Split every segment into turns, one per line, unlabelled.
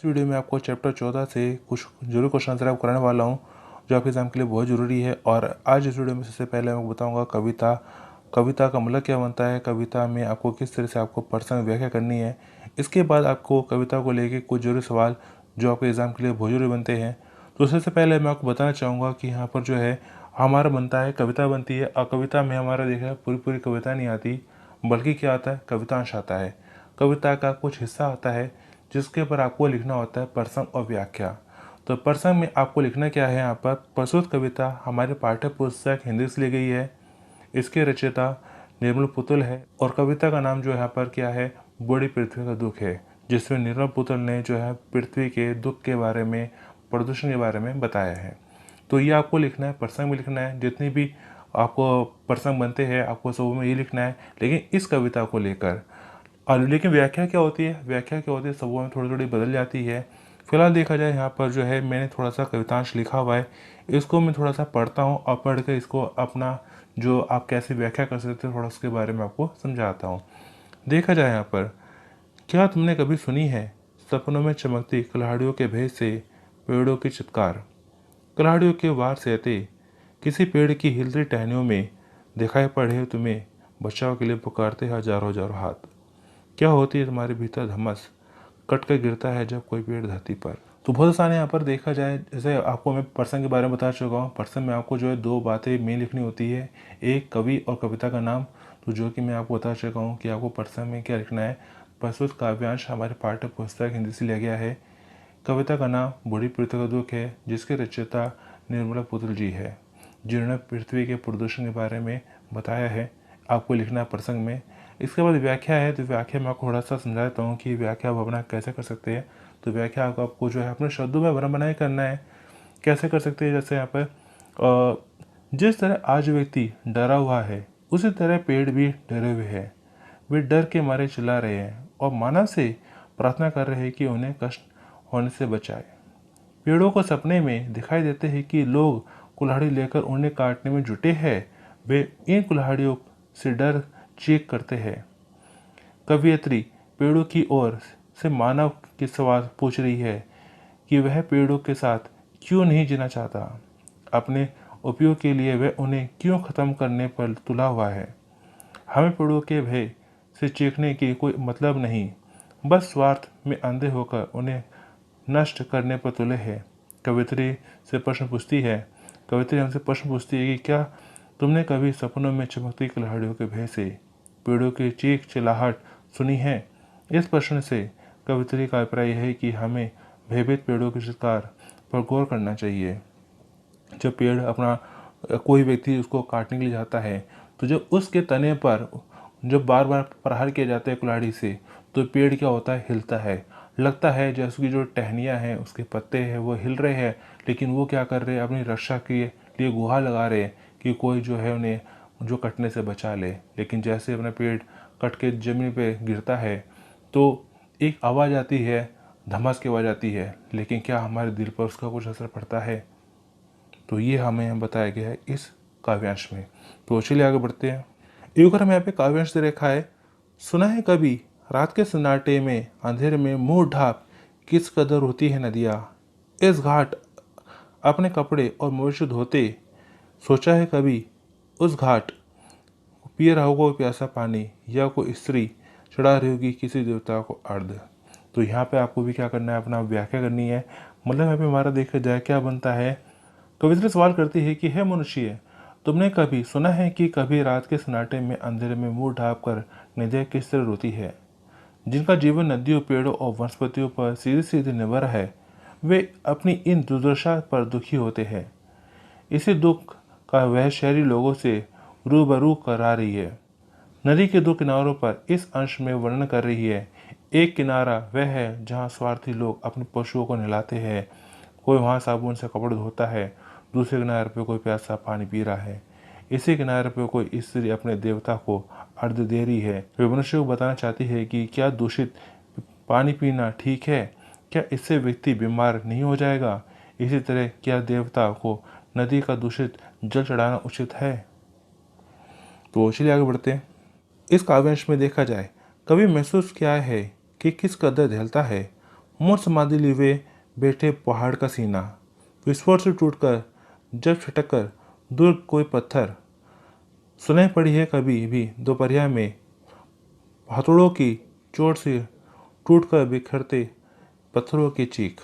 Video में आपको chapter 14 से कुछ जरूरी क्वेश्चन आंसर आपको कराने वाला हूँ जो आपके एग्जाम के लिए बहुत ज़रूरी है। और आज इस वीडियो में सबसे पहले मैं बताऊँगा कविता का मतलब क्या बनता है, कविता में आपको किस तरह से आपको पर्सन व्याख्या करनी है। इसके बाद आपको कविता को लेके कुछ जरूरी सवाल जो आपके एग्ज़ाम के लिए बहुत जरूरी बनते हैं। तो सबसे पहले मैं आपको बताना चाहूँगा कि यहाँ पर जो है हमारा बनता है, कविता बनती है। और कविता में हमारा देखा पूरी पूरी कविता नहीं आती, बल्कि क्या आता है, कवितांश आता है। कविता का कुछ हिस्सा आता है जिसके ऊपर आपको लिखना होता है प्रसंग और व्याख्या। तो प्रसंग में आपको लिखना क्या है, यहाँ पर प्रस्तुत कविता हमारे पाठ्य पुस्तक हिंदी से ली गई है। इसके रचयिता निर्मल पुतुल है और कविता का नाम जो यहाँ पर क्या है, बूढ़ी पृथ्वी का दुख है, जिसमें निर्मल पुतुल ने जो है पृथ्वी के दुख के बारे में, प्रदूषण के बारे में बताया है। तो ये आपको लिखना है, प्रसंग में लिखना है। जितनी भी आपको प्रसंग बनते हैं आपको सब में ये लिखना है, लेकिन इस कविता को लेकर। और लेकिन व्याख्या क्या होती है, व्याख्या क्या होती है सबों में थोड़ी थोड़ी बदल जाती है। फिलहाल देखा जाए यहाँ पर जो है मैंने थोड़ा सा कवितांश लिखा हुआ है, इसको मैं थोड़ा सा पढ़ता हूँ और पढ़ कर इसको अपना जो आप कैसे व्याख्या कर सकते हो थोड़ा उसके बारे में आपको समझाता हूँ। देखा जाए यहाँ पर, क्या तुमने कभी सुनी है सपनों में चमकती कुल्हाड़ियों के भेद से पेड़ों की चित्कार। कुल्हाड़ियों के वार सहते किसी पेड़ की हिलती टहनियों में दिखाई पड़े तुम्हें बचाव के लिए पुकारते हजारों हजारों हाथ। क्या होती है तुम्हारे भीतर धमस, कट कर गिरता है जब कोई पेड़ धरती पर। तो बहुत आसान है यहाँ पर। देखा जाए जैसे आपको मैं पर्सन के बारे में बता चुका हूँ, पर्सन में आपको जो है दो बातें मेन लिखनी होती है, एक कवि और कविता का नाम। तो जो कि मैं आपको बता चुका हूँ कि आपको पर्सन में क्या लिखना है। प्रस्तुत काव्यांश हमारे पाठ्य पुस्तक हिंदी से लिया गया है। कविता का नाम बूढ़ी पृथ्वी का दुख है, जिसके रचयिता निर्मला पुतुल जी है, जिन्होंने पृथ्वी के प्रदूषण के बारे में बताया है। आपको लिखना है प्रसंग में। इसके बाद व्याख्या है, तो व्याख्या में आपको थोड़ा सा समझा देता हूँ कि व्याख्या आप अपना कैसे कर सकते हैं। तो व्याख्या आपको जो है अपने शब्दों में भरम बनाए करना है। कैसे कर सकते हैं, जैसे यहाँ पर जिस तरह आज व्यक्ति डरा हुआ है उसी तरह पेड़ भी डरे हुए हैं। वे डर के मारे चिल्ला रहे हैं और मानव से प्रार्थना कर रहे हैं कि उन्हें कष्ट होने से बचाए। पेड़ों को सपने में दिखाई देते हैं कि लोग कुल्हाड़ी लेकर उन्हें काटने में जुटे हैं। वे इन कुल्हाड़ियों से डर चीख करते हैं। कवियत्री पेड़ों की ओर से मानव की सवाल पूछ रही है कि वह पेड़ों के साथ क्यों नहीं जीना चाहता। अपने उपयोग के लिए वह उन्हें क्यों खत्म करने पर तुला हुआ है। हमें पेड़ों के भय से चीखने की कोई मतलब नहीं, बस स्वार्थ में अंधे होकर उन्हें नष्ट करने पर तुले है। कवित्री से प्रश्न पूछती है, कवित्री हमसे प्रश्न पूछती है कि क्या तुमने कभी सपनों में चमकती कुल्हाड़ियों के भय से पेड़ों की चीख चिल्लाहट सुनी है। इस प्रश्न से कवित्री का अभिप्राय यह है कि हमें भयभीत पेड़ों की चित्कार पर गौर करना चाहिए। जब पेड़ अपना कोई व्यक्ति उसको काटने के लिए जाता है, तो जब उसके तने पर जब बार बार प्रहार किया जाता है कुल्हाड़ी से, तो पेड़ क्या होता है, हिलता है। लगता है जैसे उसकी जो टहनियाँ हैं, उसके पत्ते हैं वो हिल रहे हैं, लेकिन वो क्या कर रहे हैं, अपनी रक्षा के लिए गुहार लगा रहे हैं कि कोई जो है उन्हें जो कटने से बचा ले। लेकिन जैसे अपना पेड़ कट के ज़मीन पे गिरता है तो एक आवाज़ आती है, धमास की आवाज़ आती है, लेकिन क्या हमारे दिल पर उसका कुछ असर पड़ता है। तो ये हमें बताया गया है इस काव्यांश में। तो चलिए आगे बढ़ते हैं। एक और हमें यहाँ पे काव्यांश दे रखा है, सुना है कभी रात के सन्नाटे में अंधेरे में मुंह ढाप किस कदर होती है नदियाँ। इस घाट अपने कपड़े और मनुष्य धोते, सोचा है कभी उस घाट पी रहा होगा प्यासा पानी, या कोई स्त्री चढ़ा रही होगी किसी देवता को अर्ध। तो यहाँ पे आपको भी क्या करना है, अपना व्याख्या करनी है। मतलब यहाँ पे हमारा देखा जाए क्या बनता है। कवित्री सवाल करती है कि हे मनुष्य, तुमने कभी सुना है कि कभी रात के सन्नाटे में अंधेरे में मुंह ढाँप कर नदियाँ किस तरह रोती है। जिनका जीवन नदियों, पेड़ों और वनस्पतियों पर सीधे सीधे निर्भर है, वे अपनी इन दुर्दशा पर दुखी होते हैं। इसी दुख का वह शहरी लोगों से रूबरू करा रही है। नदी के दो किनारों पर इस अंश में वर्णन कर रही है। एक किनारा वह है जहाँ स्वार्थी लोग अपने पशुओं को नहलाते हैं, कोई वहाँ साबुन से कपड़े धोता है, दूसरे किनारे पर कोई प्यासा पानी पी रहा है। इसी किनारे पर कोई स्त्री अपने देवता को अर्घ्य दे रही है। वे मनुष्य को बताना चाहती है कि क्या दूषित पानी पीना ठीक है, क्या इससे व्यक्ति बीमार नहीं हो जाएगा। इसी तरह क्या देवता को नदी का दूषित जल चढ़ाना उचित है। तो चलिए आगे बढ़ते हैं। इस काव्यांश में देखा जाए, कभी महसूस किया है कि किस कदर दहलता है मोर समाधि लिवे बैठे पहाड़ का सीना, विस्फोट से टूटकर जब छटक कर दूर कोई पत्थर, सुनाई पड़ी है कभी भी दोपहरिया में हथौड़ों की चोट से टूटकर बिखरते पत्थरों की चीख।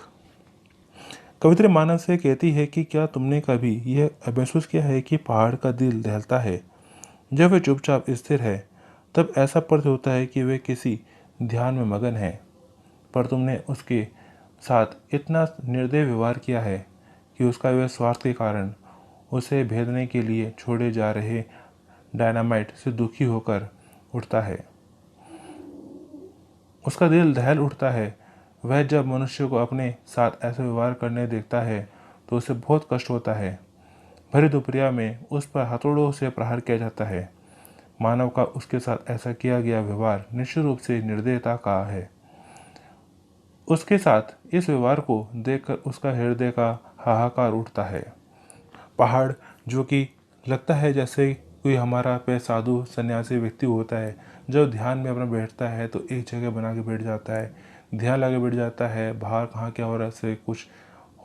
कवित्री मानव से कहती है कि क्या तुमने कभी यह महसूस किया है कि पहाड़ का दिल दहलता है जब वह चुपचाप स्थिर है, तब ऐसा प्रतीत होता है कि वह किसी ध्यान में मगन है, पर तुमने उसके साथ इतना निर्दय व्यवहार किया है कि उसका वह स्वार्थ के कारण उसे भेदने के लिए छोड़े जा रहे डायनामाइट से दुखी होकर उठता है। उसका दिल दहल उठता है। वह जब मनुष्य को अपने साथ ऐसा व्यवहार करने देखता है तो उसे बहुत कष्ट होता है। भरी दोपहरिया में उस पर हथौड़ों से प्रहार किया जाता है। मानव का उसके साथ ऐसा किया गया व्यवहार निश्चित रूप से निर्दयता का है। उसके साथ इस व्यवहार को देखकर उसका हृदय का हाहाकार उठता है। पहाड़, जो कि लगता है जैसे कोई हमारा पे साधु सन्यासी व्यक्ति होता है, जब ध्यान में अपना बैठता है तो एक जगह बना के बैठ जाता है, ध्यान लगा बैठ जाता है, बाहर कहाँ क्या हो रहा है से कुछ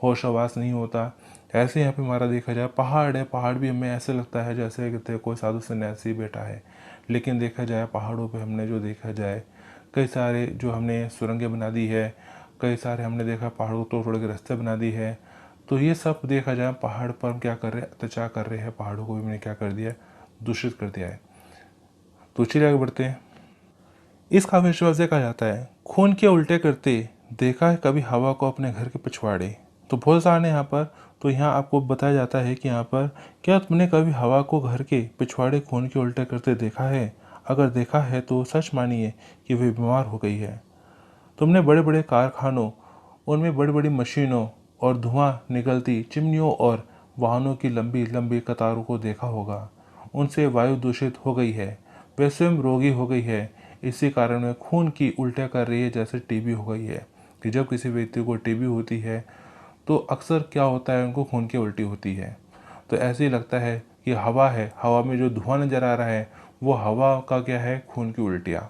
होश आवास नहीं होता। ऐसे यहाँ पे हमारा देखा जाए पहाड़ है, पहाड़ भी हमें ऐसे लगता है जैसे कहते कोई साधु सन्यासी बैठा है। लेकिन देखा जाए पहाड़ों पे हमने जो देखा जाए कई सारे जो हमने सुरंगें बना दी है, कई सारे हमने देखा पहाड़ों को तोड़ तोड़ के रास्ते बना दी है। तो ये सब देखा जाए पहाड़ पर हम क्या कर रहे हैं, अत्याचार कर रहे हैं, पहाड़ों को भी मैंने क्या कर दिया है, दूषित कर दिया है। तो चलिए आगे बढ़ते हैं। इस काव्य से कहा जाता है, खून के उल्टे करते देखा है कभी हवा को अपने घर के पिछवाड़े। तो बहुत सारे यहाँ पर, तो यहाँ आपको बताया जाता है कि यहाँ पर क्या तुमने कभी हवा को घर के पिछवाड़े खून के उल्टे करते देखा है? अगर देखा है तो सच मानिए कि वे बीमार हो गई है। तुमने बड़े बड़े कारखानों, उनमें बड़ी बड़ी मशीनों और धुआं निकलती चिमनियों और वाहनों की लंबी लंबी कतारों को देखा होगा। उनसे वायु दूषित हो गई है, वे स्वयं रोगी हो गई है। इसी कारण वे खून की उल्टियाँ कर रही है जैसे टीबी हो गई है। कि जब किसी व्यक्ति को टीबी होती है तो अक्सर क्या होता है, उनको खून की उल्टी होती है। तो ऐसे ही लगता है कि हवा है, हवा में जो धुआं नजर आ रहा है वो हवा का क्या है, खून की उल्टियाँ।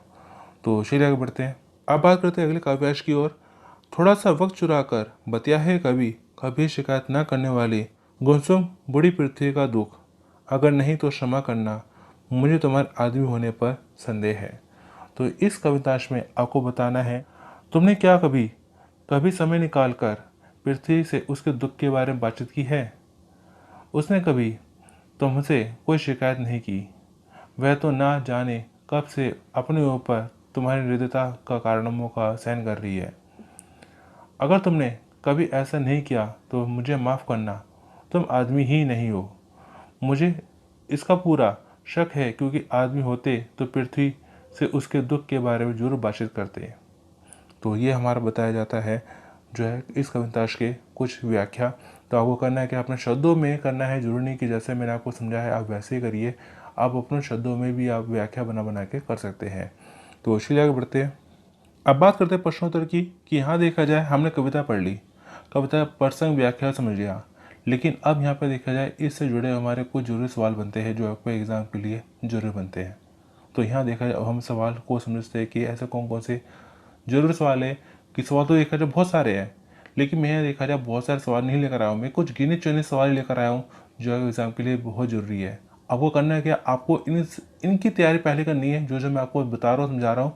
तो चलिए आगे बढ़ते हैं। अब बात करते हैं अगले काव्याश की ओर। थोड़ा सा वक्त चुरा कर बतिया है कभी कभी शिकायत न करने वाली गुमसुम बूढ़ी पृथ्वी का दुख। अगर नहीं तो क्षमा करना, मुझे तुम्हारे आदमी होने पर संदेह है। तो इस कविताश में आपको बताना है, तुमने क्या कभी कभी समय निकाल कर पृथ्वी से उसके दुख के बारे में बातचीत की है? उसने कभी तुमसे कोई शिकायत नहीं की। वह तो ना जाने कब से अपने ऊपर तुम्हारी निर्दयता का कारणों का सहन कर रही है। अगर तुमने कभी ऐसा नहीं किया तो मुझे माफ़ करना, तुम आदमी ही नहीं हो। मुझे इसका पूरा शक है, क्योंकि आदमी होते तो पृथ्वी से उसके दुख के बारे में जरूर बातचीत करते। तो ये हमारा बताया जाता है जो है इस कविताश के कुछ व्याख्या। तो आपको करना है कि अपने शब्दों में करना है, जरूरी नहीं कि जैसे मैंने आपको समझाया है आप वैसे ही करिए, आप अपने शब्दों में भी आप व्याख्या बना बना के कर सकते हैं। तो इसीलिए आगे बढ़ते हैं। अब बात करते हैं प्रश्नोत्तर की, कि यहाँ देखा जाए हमने कविता पढ़ ली, कविता प्रसंग व्याख्या समझ लिया, लेकिन अब यहाँ पे देखा जाए इससे जुड़े हमारे कुछ जरूरी सवाल बनते हैं जो आपको एग्जाम के लिए जरूरी बनते हैं। तो यहाँ देखा जाए अब हम सवाल को समझते हैं कि ऐसे कौन कौन से जरूरी सवाल है। कि सवाल तो देखा जाए बहुत सारे हैं, लेकिन मैं देखा जाए बहुत सारे सवाल नहीं लेकर आया हूँ, मैं कुछ गिने चुने सवाल लेकर आया हूँ जो एग्जाम के लिए बहुत ज़रूरी है। आपको करना है क्या, आपको इनकी तैयारी पहले करनी है, जो मैं आपको बता रहा हूँ समझा रहा हूँ।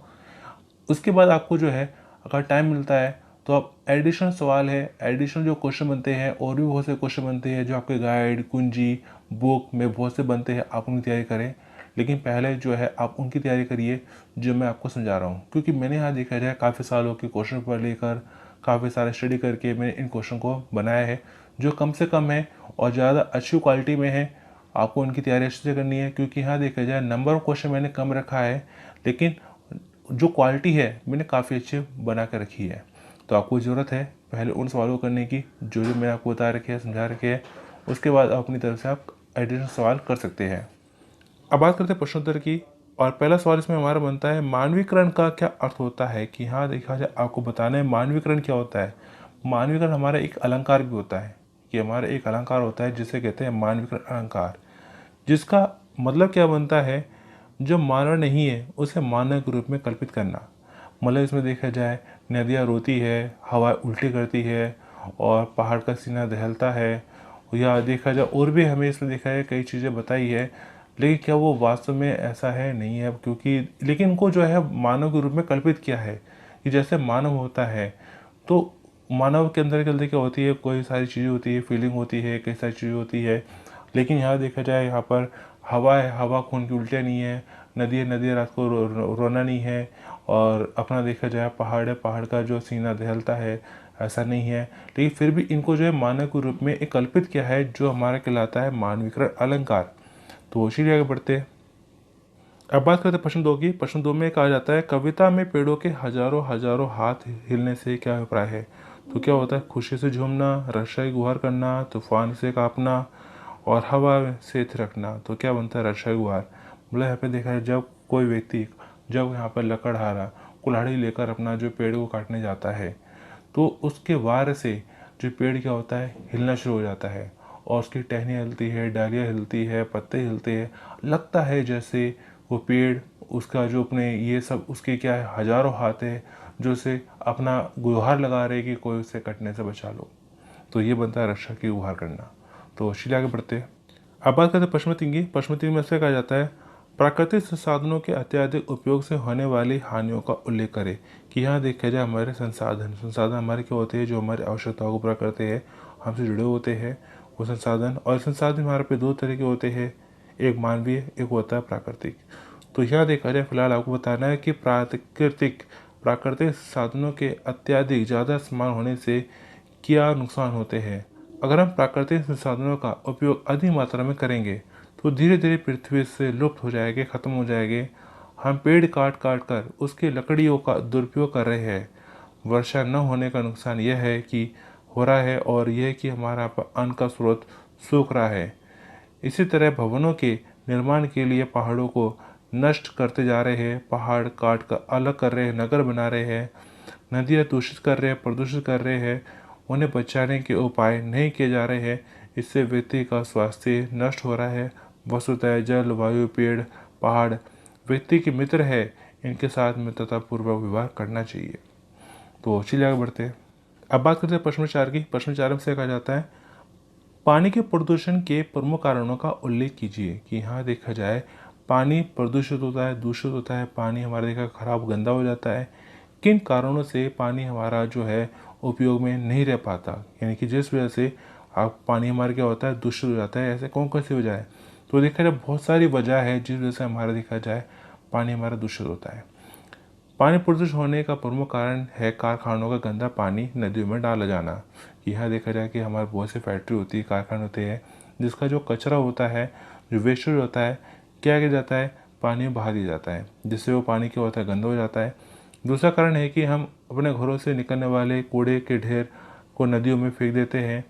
उसके बाद आपको जो है अगर टाइम मिलता है तो आप एडिशनल सवाल है, एडिशनल जो क्वेश्चन बनते हैं और भी बहुत से क्वेश्चन बनते हैं जो आपके गाइड कुंजी बुक में बहुत से बनते हैं, आप उनकी तैयारी करें। लेकिन पहले जो है आप उनकी तैयारी करिए जो मैं आपको समझा रहा हूँ, क्योंकि मैंने यहाँ देखा जाए काफ़ी सालों के क्वेश्चन पर लेकर काफ़ी सारे स्टडी करके मैंने इन क्वेश्चन को बनाया है जो कम से कम है और ज़्यादा अच्छी क्वालिटी में है। आपको उनकी तैयारी अच्छे से करनी है, क्योंकि यहाँ देखा जाए नंबर ऑफ क्वेश्चन मैंने कम रखा है, लेकिन जो क्वालिटी है मैंने काफ़ी अच्छी बना कर रखी है। तो आपको ज़रूरत है पहले उन सवालों को करने की जो जो मैंने आपको बता रखे हैं, समझा रखे हैं। उसके बाद अपनी तरफ से आप एडिशनल सवाल कर सकते हैं। अब बात करते हैं प्रश्नोत्तर की, और पहला सवाल इसमें हमारा बनता है, मानवीकरण का क्या अर्थ होता है? कि हाँ देखा जाए आपको बताना है मानवीकरण क्या होता है। मानवीकरण हमारा एक अलंकार भी होता है, कि हमारा एक अलंकार होता है जिसे कहते हैं मानवीकरण अलंकार, जिसका मतलब क्या बनता है, जो मानव नहीं है उसे मानव के रूप में कल्पित करना। मतलब इसमें देखा जाए नदियाँ रोती है, हवा उल्टी करती है और पहाड़ का सीना दहलता है, या देखा जाए और भी हमें इसमें देखा है कई चीज़ें बताई है। लेकिन क्या वो वास्तव में ऐसा है? नहीं है, क्योंकि लेकिन इनको जो है मानव के रूप में कल्पित किया है कि जैसे मानव होता है, तो मानव के अंदर क्या होती है, कोई सारी चीज़ें होती है, फीलिंग होती है, कई सारी चीज़ें होती है। लेकिन यहाँ देखा जाए, यहाँ पर हवा है, हवा खून की उल्टियाँ नहीं है, नदी है, नदी रात को रोना नहीं है, और अपना देखा जाए पहाड़ है, पहाड़ का जो सीना दहलता है, ऐसा नहीं है। लेकिन फिर भी इनको जो है मानव के रूप में एक कल्पित किया है, जो हमारा कहलाता है मानवीकरण अलंकार। तो इसीलिए आगे बढ़ते हैं। अब बात करते हैं प्रश्न दो की। प्रश्न दो में कहा जाता है, कविता में पेड़ों के हजारों हजारों हाथ हिलने से क्या अभिप्राय है? तो क्या होता है? खुशी से झूमना, रक्षा की गुहार करना, तूफान से कांपना और हवा से थिरकना। तो क्या बनता है? रक्षा की गुहार। मतलब यहाँ पे देखा है, जब कोई व्यक्ति जब यहाँ पर लकड़हारा कुल्हाड़ी लेकर अपना जो पेड़ को काटने जाता है, तो उसके वार से जो पेड़ क्या होता है, हिलना शुरू हो जाता है, और उसकी टहनियाँ हिलती है, डालियाँ हिलती है, पत्ते हिलते हैं। लगता है जैसे वो पेड़, उसका जो अपने ये सब उसके क्या है, हजारों हाथ है जो उसे अपना गुहार लगा रहे कि कोई उसे कटने से बचा लो। तो ये बनता है रक्षा की गुहार करना। तो चलिए आगे बढ़ते हैं। अब बात करते हैं पश्चिमी तीन की। पश्चिमी तीन में से कहा जाता है, प्राकृतिक संसाधनों के अत्यधिक उपयोग से होने वाली हानियों का उल्लेख करें। कि यहाँ देखा जाए हमारे संसाधन संसाधन हमारे क्या होते हैं, जो हमारी आवश्यकताओं को पूरा करते हैं, हमसे जुड़े होते हैं वो संसाधन। और संसाधन हमारे पे दो तरह के होते हैं, एक मानवीय, एक होता है प्राकृतिक। तो यहाँ देखा जाए, फिलहाल आपको बताना है कि प्राकृतिक प्राकृतिक साधनों के अत्यधिक ज़्यादा इस्तेमाल होने से क्या नुकसान होते हैं। अगर हम प्राकृतिक संसाधनों का उपयोग अधिक मात्रा में करेंगे, तो धीरे धीरे पृथ्वी से लुप्त हो जाएंगे, ख़त्म हो जाएंगे। हम पेड़ काट काट कर उसकी लकड़ियों का दुरुपयोग कर रहे हैं। वर्षा न होने का नुकसान यह है कि हो रहा है, और यह कि हमारा अन्न का स्रोत सूख रहा है। इसी तरह भवनों के निर्माण के लिए पहाड़ों को नष्ट करते जा रहे हैं, पहाड़ काट कर अलग कर रहे हैं, नगर बना रहे हैं, नदियाँ दूषित कर रहे हैं, प्रदूषित कर रहे हैं, उन्हें बचाने के उपाय नहीं किए जा रहे हैं। इससे व्यक्ति का स्वास्थ्य नष्ट हो रहा है। वसुतः जल, वायु, पेड़, पहाड़ व्यक्ति के मित्र है, इनके साथ मित्रतापूर्वक व्यवहार करना चाहिए। तो चलिए आगे बढ़ते हैं। अब बात करते हैं प्रश्न चार की। प्रश्न चार में से कहा जाता है, पानी के प्रदूषण के प्रमुख कारणों का उल्लेख कीजिए। कि यहाँ देखा जाए, पानी प्रदूषित होता है, दूषित होता है, पानी हमारा देखा खराब गंदा हो जाता है। किन कारणों से पानी हमारा जो है उपयोग में नहीं रह पाता, यानी कि जिस वजह से आप पानी हमारा क्या होता है, दूषित हो जाता है। ऐसे कौन कौन सी वजह है? तो देखा जाए बहुत सारी वजह है जिस वजह से हमारा देखा जाए पानी हमारा दूषित होता है। पानी प्रदूषित होने का प्रमुख कारण है कारखानों का गंदा पानी नदियों में डाला जाना। यहाँ देखा जाए कि हमारे बहुत सी फैक्ट्री होती है, कारखाने होते हैं, जिसका जो कचरा होता है, जो वेस्टेज होता है, क्या किया जाता है, पानी में बहा दिया जाता है, जिससे वो पानी क्या होता है, गंदा हो जाता है। दूसरा कारण है कि हम अपने घरों से निकलने वाले कूड़े के ढेर को नदियों में फेंक देते हैं।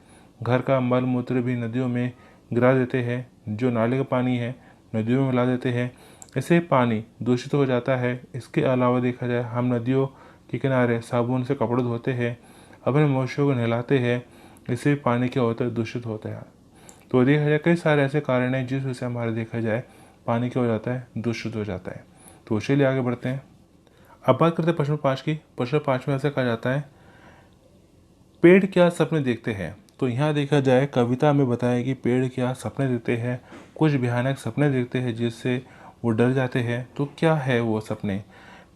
घर का मल मूत्र भी नदियों में गिरा देते हैं। जो नाले का पानी है नदियों में मिला देते हैं। इससे पानी दूषित हो जाता है। इसके अलावा देखा जाए, हम नदियों के किनारे साबुन से कपड़े धोते हैं, अपने मनुष्यों को नहलाते हैं, इससे पानी क्या होता है, दूषित होता है। तो देखा जाए कई सारे ऐसे कारण हैं जिस वजह से हमारे देखा जाए पानी क्या हो जाता है, दूषित हो जाता है। तो चलिए आगे बढ़ते हैं। अब बात करते हैं प्रश्न पाँच की। प्रश्न पाँच में ऐसे कहा जाता है, पेड़ क्या सपने देखते हैं। तो यहाँ देखा जाए, कविता में बताया कि पेड़ क्या सपने देखते हैं, कुछ भयानक सपने देखते हैं जिससे वो डर जाते हैं। तो क्या है वो सपने?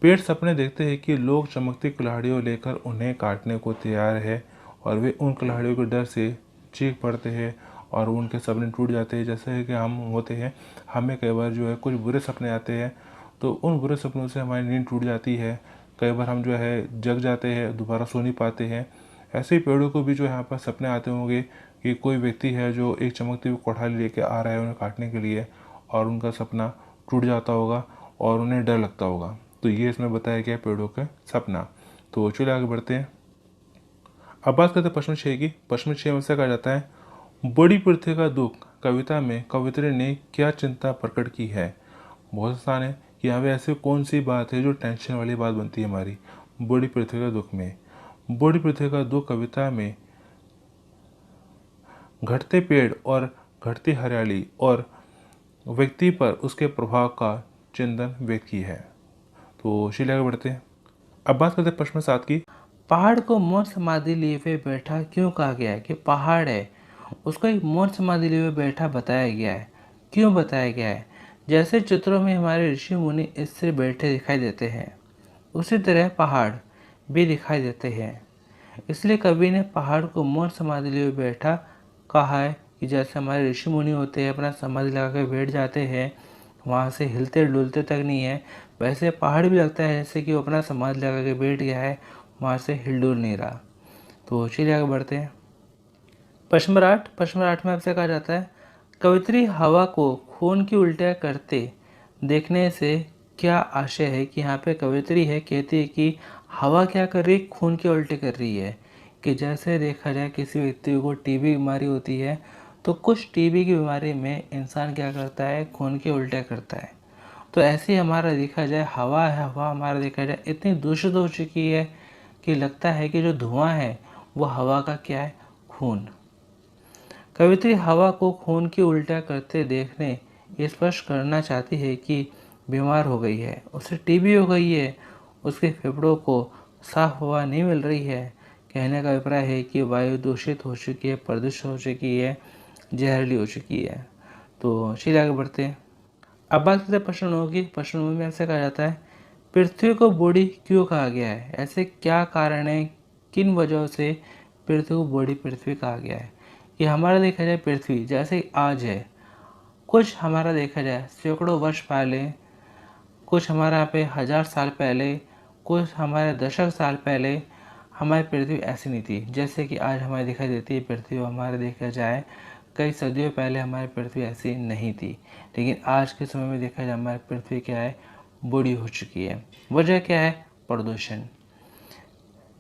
पेड़ सपने देखते हैं कि लोग चमकती कुल्हाड़ियों लेकर उन्हें काटने को तैयार है, और वे उन कुल्हाड़ियों के डर से चीख पड़ते हैं और उनके सपने टूट जाते हैं। जैसे कि हम होते हैं, हमें कई बार जो है कुछ बुरे सपने आते हैं, तो उन बुरे सपनों से हमारी नींद टूट जाती है। कई बार हम जो है जग जाते हैं, दोबारा सो नहीं पाते हैं। ऐसे ही पेड़ों को भी जो यहाँ पर सपने आते होंगे कि कोई व्यक्ति है जो एक चमकती हुई कोठारी लेके आ रहा है उन्हें काटने के लिए, और उनका सपना टूट जाता होगा और उन्हें डर लगता होगा। तो ये इसमें बताया गया पेड़ों का सपना। तो चलिए आगे बढ़ते हैं। अब बात करते हैं प्रश्न 6 की। प्रश्न 6 में से कहा जाता है, बड़ी पृथ्वी का दुख कविता में कवित्री ने क्या चिंता प्रकट की है। बहुत आसान है कि यहाँ पे ऐसी कौन सी बात है जो टेंशन वाली बात बनती है हमारी बड़ी पृथ्वी का दुख में। बड़ी पृथ्वी का दुख कविता में घटते पेड़ और घटती हरियाली और व्यक्ति पर उसके प्रभाव का चिंतन व्यक्त की है। तो चलिए आगे बढ़ते हैं। अब बात करते हैं प्रश्न 7 की।
पहाड़ को मौन समाधि लिए हुए बैठा क्यों कहा गया है? कि पहाड़ है उसको एक मौन समाधि लिए हुए बैठा बताया गया है। क्यों बताया गया है? जैसे चित्रों में हमारे ऋषि मुनि इससे बैठे दिखाई देते हैं, उसी तरह पहाड़ भी दिखाई देते हैं। इसलिए कवि ने पहाड़ को मौन समाधि लिए हुए बैठा कहा है कि जैसे हमारे ऋषि मुनि होते हैं अपना समाधि लगा कर बैठ जाते हैं, वहाँ से हिलते डुलते तक नहीं है, वैसे पहाड़ भी लगता है जैसे कि वो अपना समाधि लगा के बैठ गया है, वहाँ से हिल डुल नहीं रहा। तो चलिए आगे बढ़ते हैं। प्रश्न 8 में आपसे कहा जाता है, कवित्री हवा को खून की उल्टियाँ करते देखने से क्या आशय है? कि यहाँ पे कवित्री है, कहती है कि हवा क्या कर रही है? खून की उल्टी कर रही है। कि जैसे देखा जाए किसी व्यक्ति को टीबी बीमारी होती है, तो कुछ टीबी की बीमारी में इंसान क्या करता है? खून की उल्टियाँ करता है। तो ऐसे ही हमारा देखा जाए हवा है, हवा हमारा देखा जाए इतनी दूषित हो चुकी है कि लगता है कि जो धुआं है वो हवा का क्या है? खून। कवित्री हवा को खून की उल्टियाँ करते देखने स्पष्ट करना चाहती है कि बीमार हो गई है, उसे टीबी हो गई है, उसके फेफड़ों को साफ हवा नहीं मिल रही है। कहने का अभिप्राय है कि वायु दूषित हो चुकी है, प्रदूषित हो चुकी है, जहरीली हो चुकी है। तो चलिए आगे बढ़ते हैं। अब बात करते हैं प्रश्न 9 की। प्रश्न 9 में ऐसे कहा जाता है, पृथ्वी को बूढ़ी क्यों कहा गया है? ऐसे क्या कारण है, किन वजहों से पृथ्वी को बूढ़ी पृथ्वी कहा गया है? कि हमारा देखा जाए पृथ्वी जैसे आज है, कुछ हमारा देखा जाए सैकड़ों वर्ष पहले, कुछ हमारा यहाँ पे 1000 साल पहले, कुछ हमारे दशक साल पहले हमारी पृथ्वी ऐसी नहीं थी जैसे कि आज हमारी दिखाई देती है पृथ्वी। हमारे देखा जाए कई सदियों पहले हमारी पृथ्वी ऐसी नहीं थी, लेकिन आज के समय में देखा जाए हमारी पृथ्वी क्या है? बूढ़ी हो चुकी है। वजह क्या है? प्रदूषण।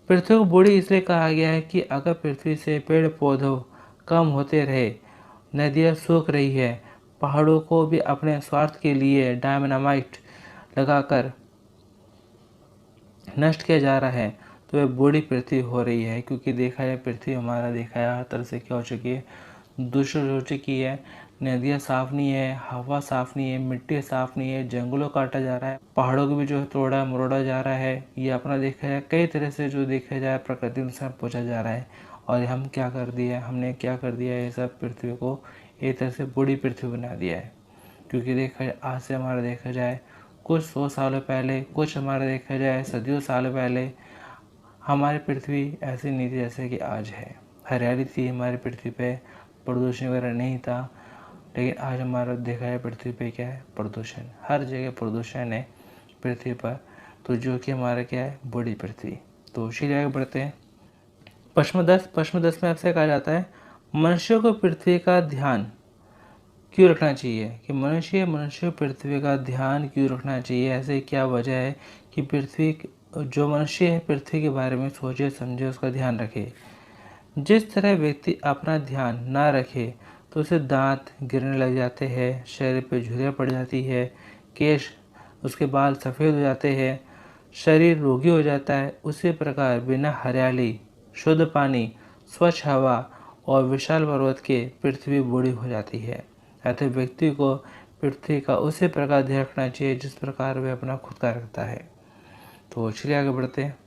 पृथ्वी को बूढ़ी इसलिए कहा गया है कि अगर पृथ्वी से पेड़ पौधों कम होते रहे, नदियाँ सूख रही है, पहाड़ों को भी अपने स्वार्थ के लिए डायनामाइट लगाकर नष्ट किया जा रहा है, तो वह बूढ़ी पृथ्वी हो रही है। क्योंकि देखा जाए पृथ्वी हमारा देखा जाए हर तरह से क्या हो चुकी है? दूषित हो चुकी है। नदियाँ साफ नहीं है, हवा साफ नहीं है, मिट्टी साफ नहीं है, जंगलों काटा जा रहा है, पहाड़ों को भी जो है तोड़ा मरोड़ा जा रहा है। ये अपना देखा जाए कई तरह से जो देखा जाए प्रकृति नुकसान पहुँचा जा रहा है। और हम क्या कर दिया, हमने क्या कर दिया है? ये सब पृथ्वी को एक तरह से बूढ़ी पृथ्वी बना दिया है। क्योंकि देखा जाए आज से हमारा देखा जाए कुछ 100 सालों पहले, कुछ हमारा देखा जाए सदियों साल पहले हमारी पृथ्वी ऐसी नहीं थी जैसे कि आज है। हरियाली थी हमारी पृथ्वी पे, प्रदूषण वगैरह नहीं था। लेकिन आज हमारा देखा जाए पृथ्वी पे क्या है? प्रदूषण, हर जगह प्रदूषण है पृथ्वी पर। तो जो कि हमारा क्या है? बूढ़ी पृथ्वी। तो चलिए आगे बढ़ते हैं। प्रश्न 10 में आपसे कहा जाता है, मनुष्य को पृथ्वी का ध्यान क्यों रखना चाहिए? कि मनुष्य पृथ्वी का ध्यान क्यों रखना चाहिए? ऐसे क्या वजह है कि पृथ्वी जो मनुष्य है पृथ्वी के बारे में सोचे समझे, उसका ध्यान रखे। जिस तरह व्यक्ति अपना ध्यान ना रखे तो उसे दांत गिरने लग जाते हैं, शरीर पे झुर्रियाँ पड़ जाती है, केश उसके बाल सफ़ेद हो जाते हैं, शरीर रोगी हो जाता है। उसी प्रकार बिना हरियाली, शुद्ध पानी, स्वच्छ हवा और विशाल पर्वत के पृथ्वी बूढ़ी हो जाती है। अतः व्यक्ति को पृथ्वी का उसी प्रकार ध्यान रखना चाहिए जिस प्रकार वह अपना खुद का रखता है। तो चलिए आगे बढ़ते हैं।